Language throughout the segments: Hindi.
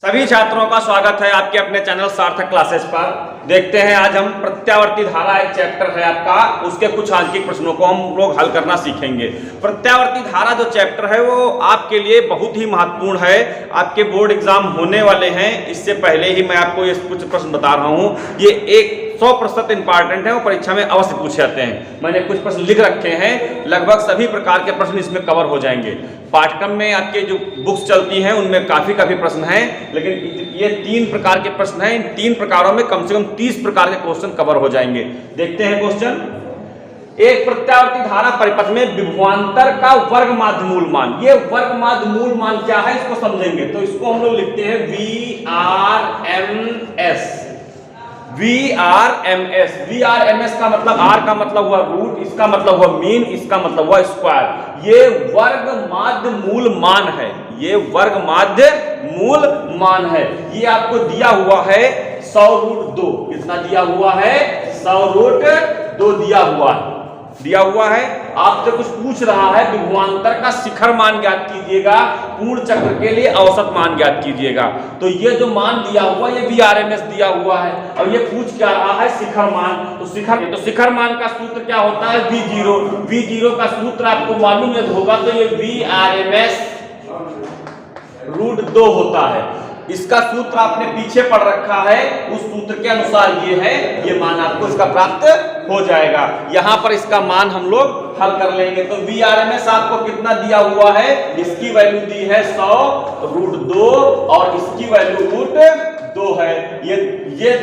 सभी छात्रों का स्वागत है आपके अपने चैनल सार्थक क्लासेस पर। देखते हैं आज हम प्रत्यावर्ती धारा एक चैप्टर है आपका, उसके कुछ आंकिक प्रश्नों को हम लोग हल करना सीखेंगे। प्रत्यावर्ती धारा जो चैप्टर है वो आपके लिए बहुत ही महत्वपूर्ण है। आपके बोर्ड एग्जाम होने वाले हैं, इससे पहले ही मैं आपको ये कुछ प्रश्न बता रहा हूँ। ये 100% इंपॉर्टेंट है और परीक्षा में अवश्य पूछे जाते हैं। मैंने कुछ प्रश्न लिख रखे हैं, लगभग सभी प्रकार के प्रश्न इसमें कवर हो जाएंगे। पाठ्यक्रम में आपके जो बुक्स चलती हैं उनमें काफी प्रश्न हैं, लेकिन ये 3 प्रकार के प्रश्न हैं। इन 3 प्रकारों में कम से कम 30 प्रकार के क्वेश्चन कवर हो जाएंगे। देखते हैं क्वेश्चन। एक प्रत्यावर्ती धारा परिपथ में विभवांतर का वर्ग माध्य मूल मान। ये वर्ग माध्य मूल मान क्या है इसको समझेंगे। तो इसको हम लोग लिखते हैं VRMS। VRMS का मतलब R का मतलब हुआ रूट, इसका मतलब हुआ मीन, इसका मतलब हुआ स्क्वायर। ये वर्ग माध्य मूल मान है। ये वर्ग माध्य मूल मान है। ये आपको दिया हुआ है 100√2। कितना दिया हुआ है? 100√2 दिया हुआ है। आपसे कुछ पूछ रहा है विभवांतर का शिखर मान ज्ञात कीजिएगा, पूर्ण चक्र के लिए औसत मान ज्ञात कीजिएगा। तो ये जो मान दिया हुआ ये VRMS दिया हुआ है। अब ये पूछ क्या रहा है? शिखर मान। तो शिखर मान का सूत्र क्या होता है? V0 का सूत्र आपको मालूम होगा। तो ये VRMS √2 होता है। इसका सूत्र आपने पीछे पढ़ रखा है, उस सूत्र के अनुसार ये है। ये मान आपको इसका प्राप्त हो जाएगा। यहां पर इसका मान हम लोग हल कर लेंगे। तो VRMS आपको कितना दिया हुआ है? इसकी वैल्यू दी है 100√2 और इसकी वैल्यू √2 है। ये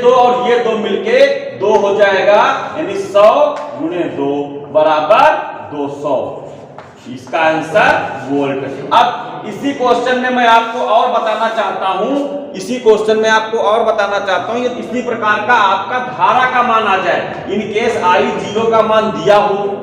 2 और ये 2 मिलके 2 हो जाएगा, यानी 100 × 2 बराबर 200। इसका आंसर वोल्ट। अब इसी क्वेश्चन में मैं आपको और बताना चाहता हूं, ये इसी प्रकार का आपका धारा का मान आ जाए। इन केस I0 का मान दिया हो,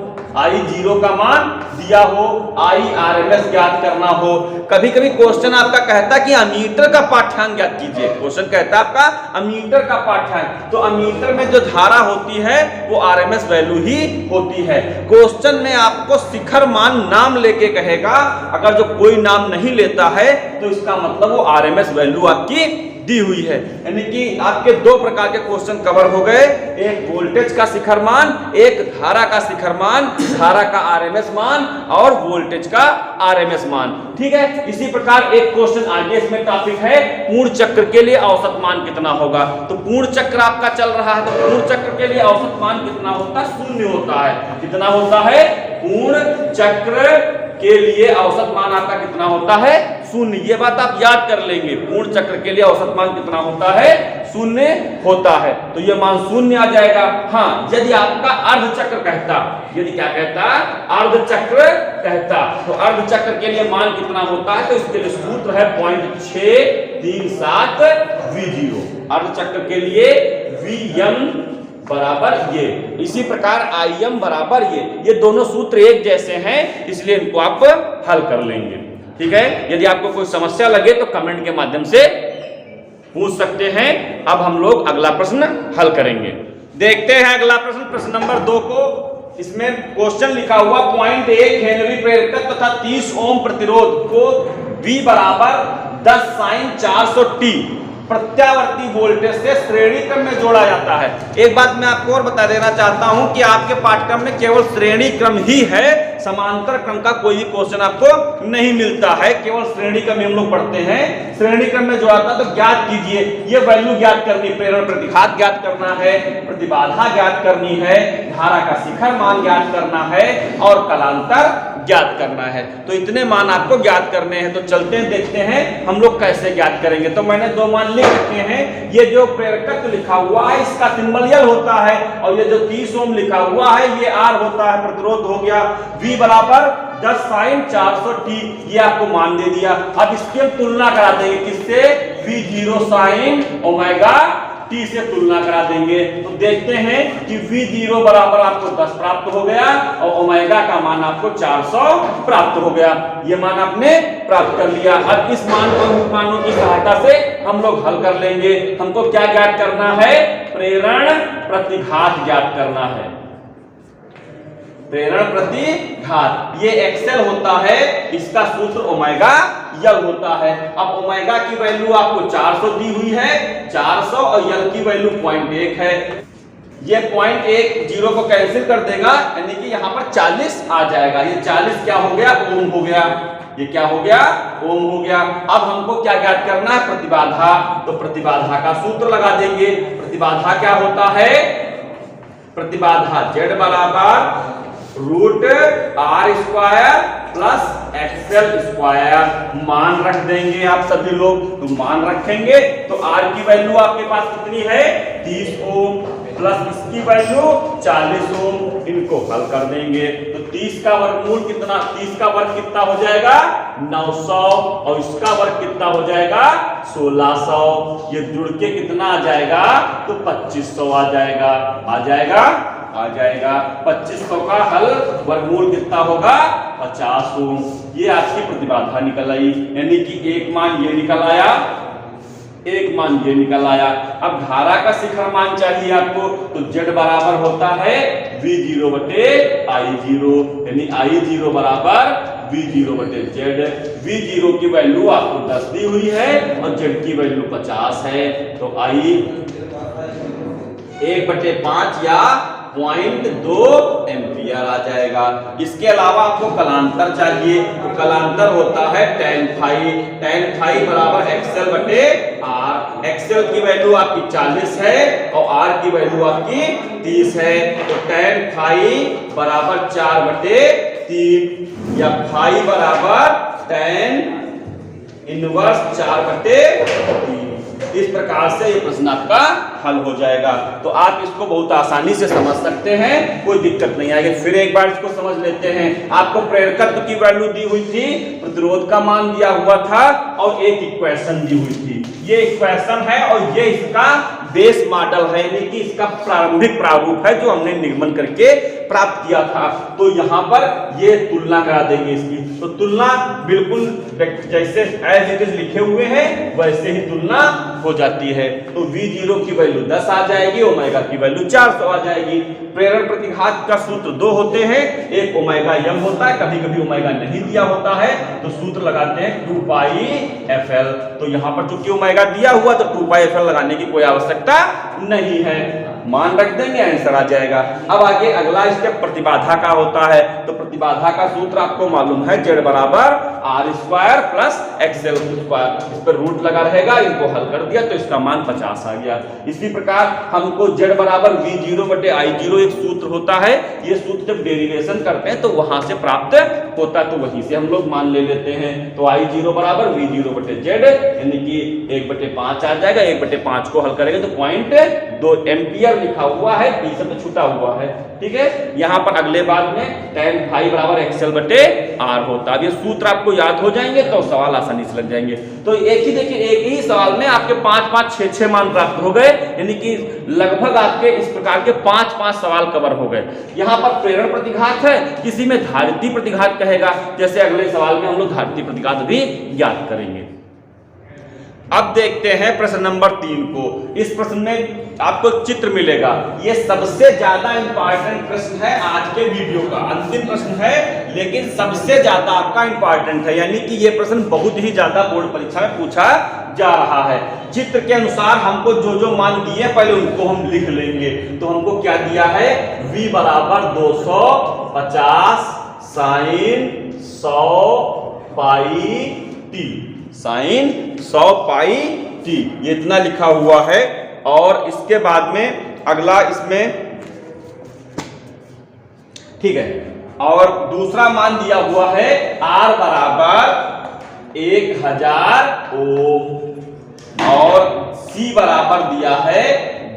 IRMS ज्ञात करना हो। कभी कभी क्वेश्चन आपका कहता है कि अमीटर का पाठ्यांक ज्ञात कीजिए। क्वेश्चन कहता है आपका अमीटर का पाठ्यांक। तो अमीटर में जो धारा होती है वो RMS वैल्यू ही होती है। क्वेश्चन में आपको शिखर मान नाम लेके कहेगा। अगर जो कोई नाम नहीं लेता है तो इसका मतलब वो RMS वैल्यू आपकी दी हुई है। यानी कि आपके 2 प्रकार के क्वेश्चन कवर हो गए। एक वोल्टेज का शिखर मान, एक धारा का शिखर मान, धारा का RMS मान और वोल्टेज का RMS मान। ठीक है। इसी प्रकार एक क्वेश्चन आगे इसमें टॉपिक है, पूर्ण चक्र के लिए औसत मान कितना होगा। तो पूर्ण चक्र आपका चल रहा है, तो पूर्ण चक्र के लिए औसत मान कितना होता है? 0 होता है। कितना होता है? पूर्ण चक्र के लिए औसत मान आपका कितना होता है? 0। ये बात आप याद कर लेंगे। पूर्ण चक्र के लिए औसत मान कितना होता है? 0 होता है। तो ये मान 0 आ जाएगा। हाँ, यदि आपका अर्ध चक्र कहता, यदि क्या कहता? अर्ध चक्र कहता, तो अर्ध चक्र के लिए मान कितना होता है? तो इसके लिए सूत्र है 0.637 V0। अर्ध चक्र के लिए Vm बराबर ये। इसी प्रकार Im बराबर ये दोनों सूत्र एक जैसे हैं, इसलिए इनको आप हल कर लेंगे। ठीक है। यदि आपको कोई समस्या लगे तो कमेंट के माध्यम से पूछ सकते हैं। अब हम लोग अगला प्रश्न हल करेंगे। देखते हैं अगला प्रश्न नंबर 2 को। इसमें क्वेश्चन लिखा हुआ 0.1 हेनरी प्रेरकत्व तथा 30 ओम प्रतिरोध को V बराबर 10 sin 400t प्रत्यावर्ती वोल्टेज से श्रेणी क्रम में जोड़ा जाता है। एक बात मैं आपको और बता देना चाहता हूं कि आपके पाठ्यक्रम में केवल श्रेणी क्रम ही है, समांतर क्रम का कोई भी क्वेश्चन आपको नहीं मिलता है। केवल श्रेणी क्रम हम लोग पढ़ते हैं। श्रेणी क्रम में जोड़ता तो ज्ञात कीजिए। ये वैल्यू ज्ञात करनी, प्रेरण प्रतिघात ज्ञात करना है, प्रतिबाधा ज्ञात करनी है, धारा का शिखर मान ज्ञात करना है और कलांतर ज्ञात करना है। तो इतने मान आपको ज्ञात करने हैं। तो चलते हैं, देखते हैं हम लोग कैसे ज्ञात करेंगे। तो मैंने 2 मान लिख रखे हैं। ये जो प्रेरकत्व लिखा हुआ है इसका सिंबल L होता है, और ये जो 30 ओम लिखा हुआ है ये R होता है। प्रतिरोध हो गया V बराबर 10 sin 400t। ये आपको मान दे दिया। अब इसकी हम तुलना करा देंगे किससे? V0 sin ओमेगा t से तुलना करा देंगे। तो देखते हैं कि V0 बराबर आपको 10 प्राप्त हो गया और ओमेगा का मान आपको 400 प्राप्त हो गया। ये मान आपने प्राप्त कर लिया। अब इस मानों की सहायता से हम लोग हल कर लेंगे। हमको क्या ज्ञात करना है? प्रेरण प्रतिघात ज्ञात करना है। प्रेरण प्रतिघात। ये एक्सेल होता है, इसका सूत्र ओमेगा यल होता है। अब ओमेगा की वैल्यू आपको 400 दी हुई है, 400 और यल की वैल्यू 0.1 है। ये 0.1 जीरो को कैंसिल कर देगा, यानी कि यहाँ पर 40 आ जाएगा। ये 40 क्या हो गया, ओम हो गया। ये क्या हो गया, ओम हो गया। अब हमको क्या ज्ञात करना है, प्रतिबाधा। तो प्रतिबाधा का सूत्र लगा देंगे। प्रतिबाधा क्या होता है, प्रतिबाधा Z बराबर √R² प्लस एक्सएल स्क्वायर। मान रख देंगे आप सभी लोग, तो मान रखेंगे तो R की वैल्यू आपके पास कितनी है, 30 ओम, प्लस इसकी वैल्यू 40 ओम। इनको हल कर देंगे तो 30 का वर्गमूल कितना, 30 का वर्ग कितना हो जाएगा, 900, और इसका वर्ग कितना हो जाएगा, 1600। ये जुड़ के कितना आ जाएगा, तो 2500 आ जाएगा। आ जाएगा, आ जाएगा। 2500 का हल वर्गमूल कितना होगा, 50 ओम। ये आपकी प्रतिबाधा निकल आई, यानी कि एक मान ये निकल आया, एक मान ये निकल आया। अब धारा का शिखर मान चाहिए आपको, तो Z बराबर होता है V0 बटे I0, यानी I0 बराबर V0 बटे Z। V0 की वैल्यू आपको 10 दी हुई है और Z की वैल्यू 50 है, तो I 1/5 या 0.2 एम्पियर आ जाएगा। इसके अलावा आपको कलांतर चाहिए, तो कलांतर होता है tan फाई। tan फाई बराबर एक्सएल बटे आर। एक्सएल की वैल्यू आपकी 40 है और आर की वैल्यू आपकी 30 है, तो tan फाई बराबर 4/3 या फाई बराबर tan इनवर्स 4/3। इस प्रकार से ये प्रश्न आपका हल हो जाएगा। तो आप इसको बहुत आसानी से समझ सकते हैं, कोई दिक्कत नहीं आएगी। फिर एक बार इसको समझ लेते हैं। आपको प्रेरकत्व की वैल्यू दी हुई थी, प्रतिरोध का मान दिया हुआ था और एक इक्वेशन दी हुई थी। ये इक्वेशन है और ये इसका बेस मॉडल है, यानी कि इसका प्रारंभिक प्रारूप है जो हमने निर्माण करके प्राप्त किया था। तो यहाँ पर ये तुलना करा देंगे इसकी, तो तुलना बिल्कुल जैसे एज इट इज लिखे हुए हैं वैसे ही तुलना हो जाती है। तो V0 की वैल्यू 10 आ जाएगी, ओमेगा की वैल्यू 400 आ जाएगी। प्रेरण प्रतिघात का सूत्र दो होते हैं, एक ओमेगा m होता है, कभी कभी ओमेगा नहीं दिया होता है तो सूत्र लगाते हैं 2πfl। तो यहाँ पर चूंकि ओमेगा दिया हुआ तो 2πfl लगाने की कोई आवश्यकता नहीं है, मान रख देंगे, आंसर आ जाएगा। अब आगे अगला स्टेप प्रतिबाधा का होता है। तो प्रतिबाधा का सूत्र आपको मालूम है, Z बराबर R² प्लस XL स्क्वायर। इस पर रूट लगा रहेगा, इनको हल कर दिया तो इसका मान 50 आ गया। इसी प्रकार हमको Z बराबर V0 बटे I0 एक सूत्र होता है। ये सूत्र जब डेरिवेशन करते हैं तो वहां से प्राप्त होता है, तो वहीं से हम लोग मान ले लेते हैं। तो I0 बराबर V0 बटे Z, यानी कि 1/5 आ जाएगा। 1/5 को हल करेंगे तो 0.2 एम्पियर लिखा हुआ है, P से तो छुटा हुआ है, ठीक है। यहाँ पर अगले बात में tan फाई बराबर XL बटे R होता है। ये सूत्र आपको याद हो जाएंगे तो सवाल आसानी से लग जाएंगे। तो एक ही देखिए, एक ही सवाल में आपके 5-5, 6-6 मान प्राप्त हो गए, यानी कि लगभग आपके इस प्रकार के 5-5 सवाल कवर हो गए। यहाँ पर प्रेरण प्रतिघात है, किसी में धारिती प्रतिघात कहेगा, जैसे अगले सवाल में हम लोग धारिती प्रतिघात भी याद करेंगे। अब देखते हैं प्रश्न नंबर 3 को। इस प्रश्न में आपको चित्र मिलेगा। ये सबसे ज्यादा इंपॉर्टेंट प्रश्न है आज के वीडियो का, अंतिम प्रश्न है लेकिन सबसे ज्यादा आपका इंपॉर्टेंट है, यानी कि ये प्रश्न बहुत ही ज्यादा बोर्ड परीक्षा में पूछा जा रहा है। चित्र के अनुसार हमको जो जो मान दिए पहले उनको हम लिख लेंगे। तो हमको क्या दिया है, V बराबर 250 साइन 100 पाई t, साइन 100 पाई t, ये इतना लिखा हुआ है। और इसके बाद में अगला इसमें, ठीक है, और दूसरा मान दिया हुआ है R बराबर 1000 ओम और C बराबर दिया है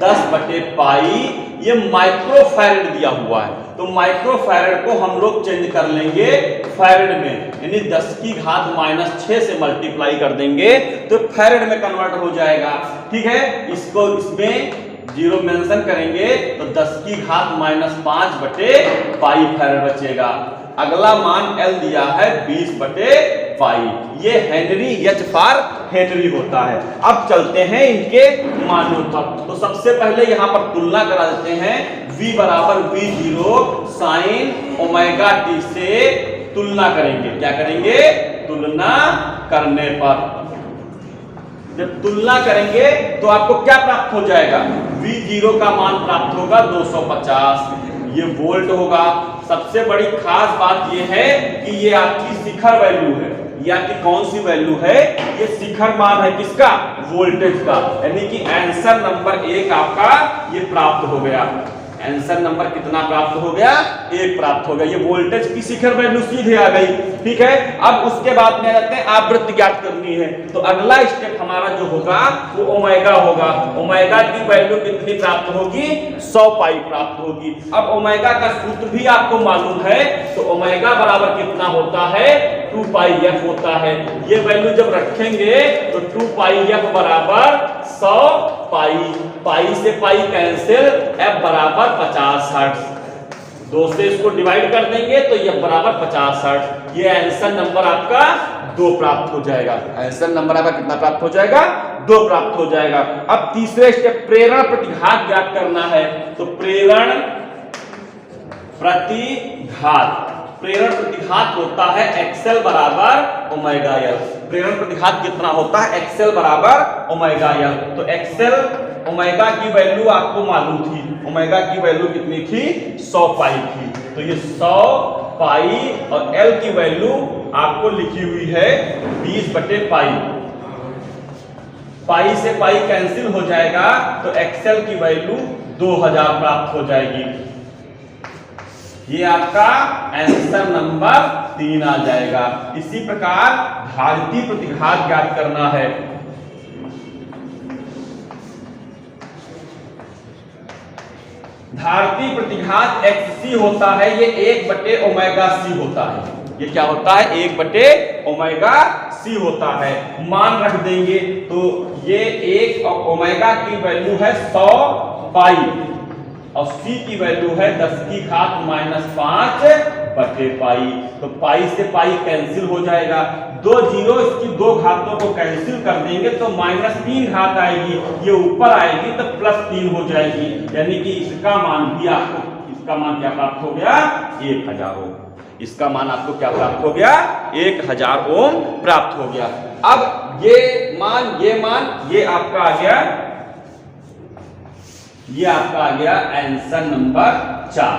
10/पाई। ये माइक्रोफैरड दिया हुआ है, तो माइक्रोफैरड को हम लोग चेंज कर लेंगे फैरड में, यानी 10⁻⁻6 से मल्टीप्लाई कर देंगे तो फैरड में कन्वर्ट हो जाएगा, ठीक है। इसको इसमें 0 मेंशन करेंगे तो 10⁻⁵पाई फैरड बचेगा। अगला मान L दिया है 20/पाई, ये हेनरी, H फॉर हेनरी होता है। अब चलते हैं इनके मानों पर। तो सबसे पहले यहां पर तुलना करा देते हैं। V v बराबर v0 साइन ओमेगा t से तुलना करेंगे। क्या करेंगे? तुलना करने पर जब तुलना करेंगे तो आपको क्या प्राप्त हो जाएगा? v0 का मान प्राप्त होगा 250, ये वोल्ट होगा। सबसे बड़ी खास बात ये है कि ये आपकी शिखर वैल्यू है। ये आपकी कौन सी वैल्यू है? ये शिखर मान है किसका? वोल्टेज का। यानी कि आंसर नंबर 1 आपका ये प्राप्त हो गया। आंसर नंबर कितना प्राप्त हो गया? 1 प्राप्त हो गया। ये वोल्टेज की शिखर वैल्यू सीधे आ गई। ठीक है, अब उसके बाद में आते हैं आवृत्ति ज्ञात करनी है। तो अगला स्टेप हमारा जो होगा वो ओमेगा होगा। ओमेगा की वैल्यू कितनी प्राप्त होगी? 100 पाई प्राप्त होगी। अब ओमेगा का सूत्र भी आपको मालूम है, तो ओमेगा बराबर कितना होता है? 2 पाई एफ होता है। ये वैल्यू जब रखेंगे तो 2 पाई एफ बराबर 100 पाई, पाई से पाई कैंसिल, एफ बराबर 50 हर्ट्ज। 2 से इसको डिवाइड कर देंगे तो ये बराबर 50 हर्ट्ज। ये आंसर नंबर आपका 2 प्राप्त हो जाएगा। आंसर नंबर आपका कितना प्राप्त हो जाएगा? 2 प्राप्त हो जाएगा। अब तीसरे स्टेप प्रेरण प्रतिघात ज्ञात करना है। तो प्रेरण प्रतिघात, प्रेरण प्रतिघात होता है एक्सएल बराबर ओमेगा एल। प्रेरण प्रतिघात कितना होता है? एक्सएल बराबर ओमेगा एल। तो एक्सएल ओमेगा की वैल्यू आपको मालूम थी। ओमेगा की वैल्यू कितनी थी? 100 पाई थी। तो ये 100 पाई और एल की वैल्यू आपको लिखी हुई है 20/पाई। पाई से पाई कैंसिल हो जाएगा तो एक्सएल की वैल्यू 2000 प्राप्त हो जाएगी। ये आपका आंसर नंबर 3 आ जाएगा। इसी प्रकार धारिती प्रतिघात ज्ञात करना है। धारिती प्रतिघात XC होता है, ये 1/ओमेगा c होता है। ये क्या होता है? 1/ओमेगा c होता है। मान रख देंगे तो ये 1 और ओमेगा की वैल्यू है 100 पाई और c की वैल्यू है 10⁻⁵/पाई। तो पाई से पाई कैंसिल हो जाएगा। 2 जीरो इसकी 2 घातों को कैंसिल कर देंगे तो -3 घात आएगी, ये ऊपर आएगी तो +3 हो जाएगी। यानी कि इसका मान भी आपको, इसका मान क्या प्राप्त हो गया? 1000 ओम। इसका मान आपको क्या प्राप्त हो गया? 1000 ओम प्राप्त हो गया। अब ये मान ये आपका आ गया, ये आपका आ गया आंसर नंबर 4।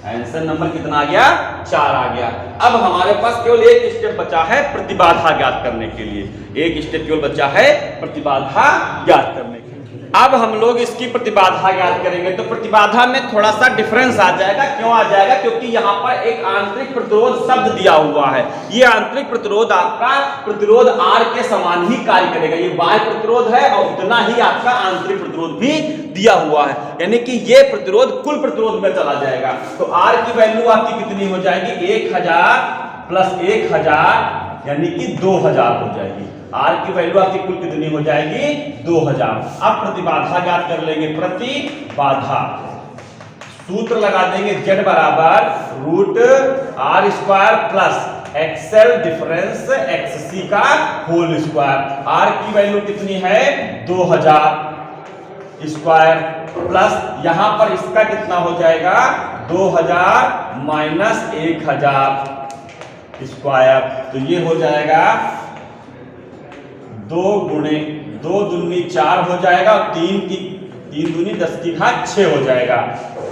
आंसर नंबर कितना आ गया? 4 आ गया। अब हमारे पास केवल एक स्टेप बचा है प्रतिबाधा ज्ञात करने के लिए। एक स्टेप केवल बचा है प्रतिबाधा ज्ञात करने के लिए। अब हम लोग इसकी प्रतिबाधा ज्ञात करेंगे। तो प्रतिबाधा में थोड़ा सा डिफरेंस आ जाएगा। क्यों आ जाएगा? क्योंकि यहाँ पर एक आंतरिक प्रतिरोध शब्द दिया हुआ है। ये आंतरिक प्रतिरोध आपका प्रतिरोध R के समान ही कार्य करेगा। ये बाह्य प्रतिरोध है और उतना ही आपका आंतरिक प्रतिरोध भी दिया हुआ है। यानी कि ये प्रतिरोध कुल प्रतिरोध में चला जाएगा। तो R की वैल्यू आपकी कितनी हो जाएगी? 1000 + 1000 यानी कि 2000 हो जाएगी। R की वैल्यू आपकी कुल कितनी हो जाएगी? 2000। अब प्रतिबाधा ज्ञात कर लेंगे। प्रतिबाधा सूत्र लगा देंगे, Z बराबर √R² plus XL difference XC का होल स्क्वायर। R की वैल्यू कितनी है? 2000 स्क्वायर प्लस यहां पर इसका कितना हो जाएगा? 2000 - 1000 स्क्वायर। तो ये हो जाएगा 2 × 2 दूनी 4 हो जाएगा और 3 दूनी 10⁻⁶ हो जाएगा।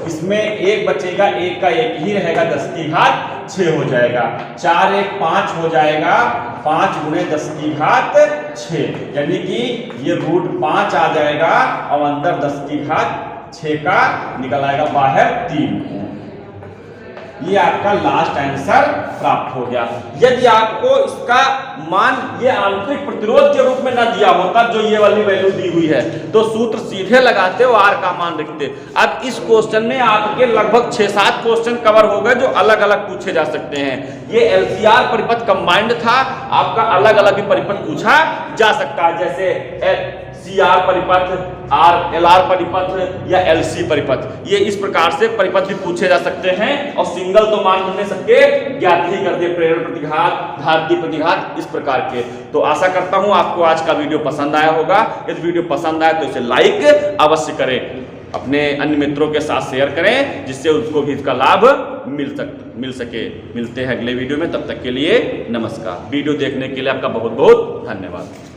इसमें 1 बचेगा, 1 का 1 ही रहेगा, 10⁻⁶ हो जाएगा। 4 × 1 = 5 हो जाएगा, 5 × 10⁻⁶ यानी कि ये √5 आ जाएगा और अंदर 10⁻⁶ का निकल आएगा बाहर 3। ये आपका लास्ट आंसर प्राप्त हो गया। यदि आपको इसका मान ये आंतरिक प्रतिरोध के रूप में ना दिया होता, जो ये वाली वैल्यू दी हुई है, तो सूत्र सीधे लगाते हो, R का मान लिखते। अब इस क्वेश्चन में आपके लगभग 6-7 क्वेश्चन कवर हो गए जो अलग अलग पूछे जा सकते हैं। ये LCR परिपथ कंबाइंड था, आपका अलग अलग भी परिपथ पूछा जा सकता है, जैसे CR परिपथ, LR परिपथ या LC परिपथ। ये इस प्रकार से परिपथ भी पूछे जा सकते हैं और सिंगल तो मान हमने सबके ज्ञात ही कर दिए, प्रेरण प्रतिघात, धारिती प्रतिघात, इस प्रकार के। तो आशा करता हूं आपको आज का वीडियो पसंद आया होगा। यदि वीडियो पसंद आया तो इसे लाइक अवश्य करें। अपने अन्य मित्रों के साथ शेयर करें जिससे उसको भी इसका लाभ मिल सके। मिलते हैं अगले वीडियो में, तब तक के लिए नमस्कार। वीडियो देखने के लिए आपका बहुत बहुत धन्यवाद।